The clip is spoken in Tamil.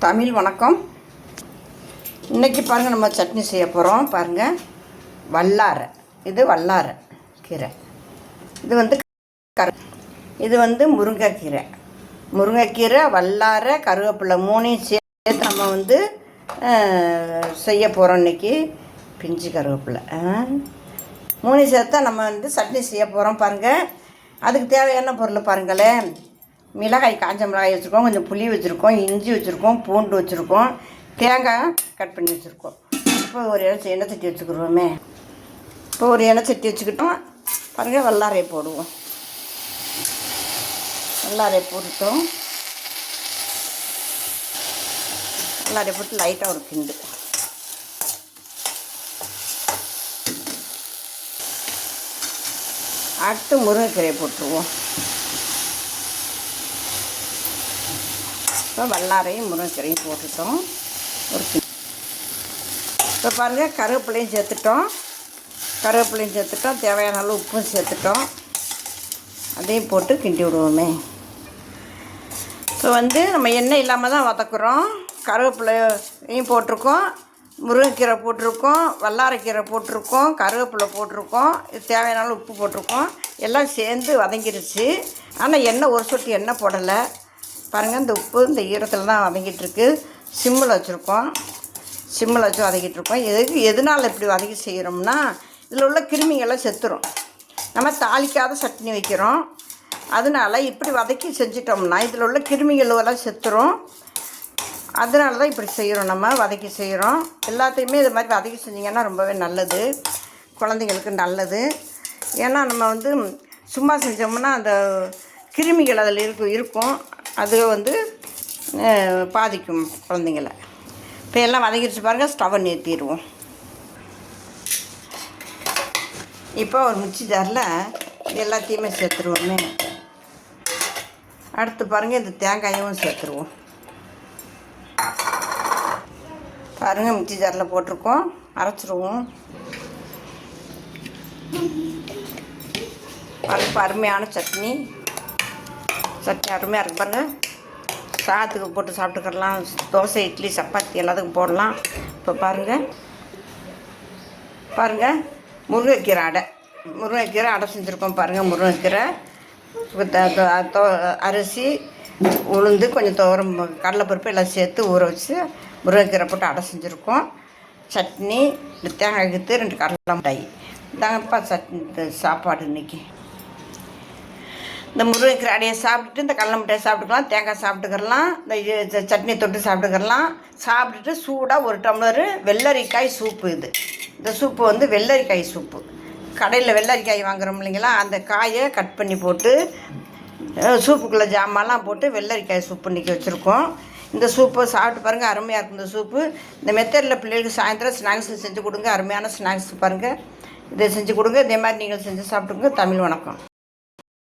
தமிழ் வணக்கம். இன்றைக்கி பாருங்கள், நம்ம சட்னி செய்ய போகிறோம். பாருங்கள், வல்லாரை. இது வல்லாரை கீரை. இது வந்து இது வந்து முருங்கைக்கீரை. முருங்கைக்கீரை, வல்லாரை, கருவேப்பிலை மூணையும் சேர்த்து நம்ம வந்து செய்ய போகிறோம். இன்றைக்கி பிஞ்சு கருவேப்பிலை மூணையும் சேர்த்தா நம்ம வந்து சட்னி செய்ய போகிறோம். பாருங்கள், அதுக்கு தேவையான பொருள் பாருங்களேன். மிளகாய், காஞ்ச மிளகாய் வச்சுருக்கோம், கொஞ்சம் புளி வச்சுருக்கோம், இஞ்சி வச்சுருக்கோம், பூண்டு வச்சுருக்கோம், தேங்காய் கட் பண்ணி வச்சுருக்கோம். இப்போ ஒரு எண்ணெய் சட்டி வச்சுக்கிடுவோமே. இப்போ ஒரு எண்ணெய் சட்டி வச்சுக்கிட்டோம். பாருங்கள், வல்லாரையை போடுவோம். வல்லாரையை போட்டுட்டோம். வல்லாரையை போட்டு லைட்டாக ஒரு கிண்டு. அடுத்து முருங்கைக்கீரையை போட்டுருவோம். இப்போ வல்லாரையும் முருங்கைக்கீரையும் போட்டுட்டோம். ஒரு இப்போ பாருங்கள், கருவேப்பிலையும் சேர்த்துட்டோம். தேவையான அளவு உப்பும் சேர்த்துட்டோம். அதையும் போட்டு கிண்டி விடுவோமே. இப்போ வந்து நம்ம எண்ணெய் இல்லாமல் தான் வதக்குறோம். கருவேப்பிலையும் போட்டிருக்கோம், முருங்கைக்கீரை போட்டிருக்கோம், வல்லாரைக்கீரை போட்டிருக்கோம், கருவேப்பிலை போட்டிருக்கோம், இது தேவையான அளவு உப்பு போட்டிருக்கோம். எல்லாம் சேர்ந்து வதங்கிடுச்சு. ஆனால் எண்ணெய் ஒரு சொட்டு எண்ணெய் போடலை. பாருங்கள், இந்த உப்பு இந்த ஈரத்தில் தான் வதங்கிட்டுருக்கு. சிம்மில் வச்சுருக்கோம். சிம்மில் வச்சு வதக்கிட்டுருக்கோம். எதனால் இப்படி வதக்கி செய்கிறோம்னா, இதில் உள்ள கிருமிகள்லாம் செத்துரும். நம்ம தாளிக்காத சட்னி வைக்கிறோம். அதனால் இப்படி வதக்கி செஞ்சிட்டோம்னா இதில் உள்ள கிருமிகள் எல்லாம் செத்துரும். அதனால தான் இப்படி செய்கிறோம். நம்ம வதக்கி செய்கிறோம். எல்லாத்தையுமே இது மாதிரி வதக்கி செஞ்சிங்கன்னா ரொம்பவே நல்லது, குழந்தைங்களுக்கு நல்லது. ஏன்னா நம்ம வந்து சும்மா செஞ்சோம்னா அந்த கிருமிகள் அதில் இருக்கும். அது வந்து பாதிக்கும் குழந்தைங்கள. இப்போ எல்லாம் வதங்கிடுச்சு பாருங்கள். ஸ்டவ்வை நிறுத்திடுவோம். இப்போ ஒரு மிக்ஸி ஜாரில் எல்லாத்தையுமே சேர்த்துருவோமே. அடுத்து பாருங்கள், இந்த தேங்காயும் சேர்த்துருவோம். பாருங்கள், மிக்ஸி ஜாரில் போட்டிருக்கோம். அரைச்சிருவோம். பாருங்க, அருமையான சட்னி அருமையாக இருக்கு பாருங்கள். சாதத்துக்கு போட்டு சாப்பிட்டுக்கலாம். தோசை, இட்லி, சப்பாத்தி எல்லாத்துக்கும் போடலாம். இப்போ பாருங்கள் முருங்கைக்கீரை அடை செஞ்சுருக்கோம். பாருங்கள், முருங்கைக்கீரை, அரிசி, உளுந்து, கொஞ்சம் துவரம், கடலைப்பருப்பு எல்லாம் சேர்த்து ஊற வச்சு முருங்கைக்கீரை போட்டு அடை செஞ்சுருக்கோம். சட்னி, 2 தேங்காய் கீத்து, 2 கடலை மிட்டாய். இதாங்கப்பா சாப்பாடு இன்றைக்கி. இந்த முருங்கைக்கீரை அடையை சாப்பிட்டுட்டு இந்த கடலை மிட்டாய் சாப்பிட்டுக்கலாம், தேங்காய் சாப்பிட்டுக்கலாம், இந்த சட்னி தொட்டு சாப்பிட்டுக்கலாம். சாப்பிட்டுட்டு சூடாக ஒரு டம்ளரு வெள்ளரிக்காய் சூப்பு. இந்த சூப்பு வந்து வெள்ளரிக்காய் சூப்பு. கடையில் வெள்ளரிக்காய் வாங்குறோம் இல்லைங்களா, அந்த காயை கட் பண்ணி போட்டு சூப்புக்குள்ளே ஜாமான்லாம் போட்டு வெள்ளரிக்காய் சூப்பு இன்றைக்கி வச்சுருக்கோம். இந்த சூப்பை சாப்பிட்டு பாருங்கள், அருமையாக இருக்கும் இந்த சூப்பு. இந்த மெத்தடில் பிள்ளைகளுக்கு சாயந்தரம் ஸ்நாக்ஸ் செஞ்சு கொடுங்க. அருமையான ஸ்நாக்ஸ் பாருங்கள், இதை செஞ்சு கொடுங்க. இதே மாதிரி நீங்கள் செஞ்சு சாப்பிட்டுங்க. தமிழ் வணக்கம்.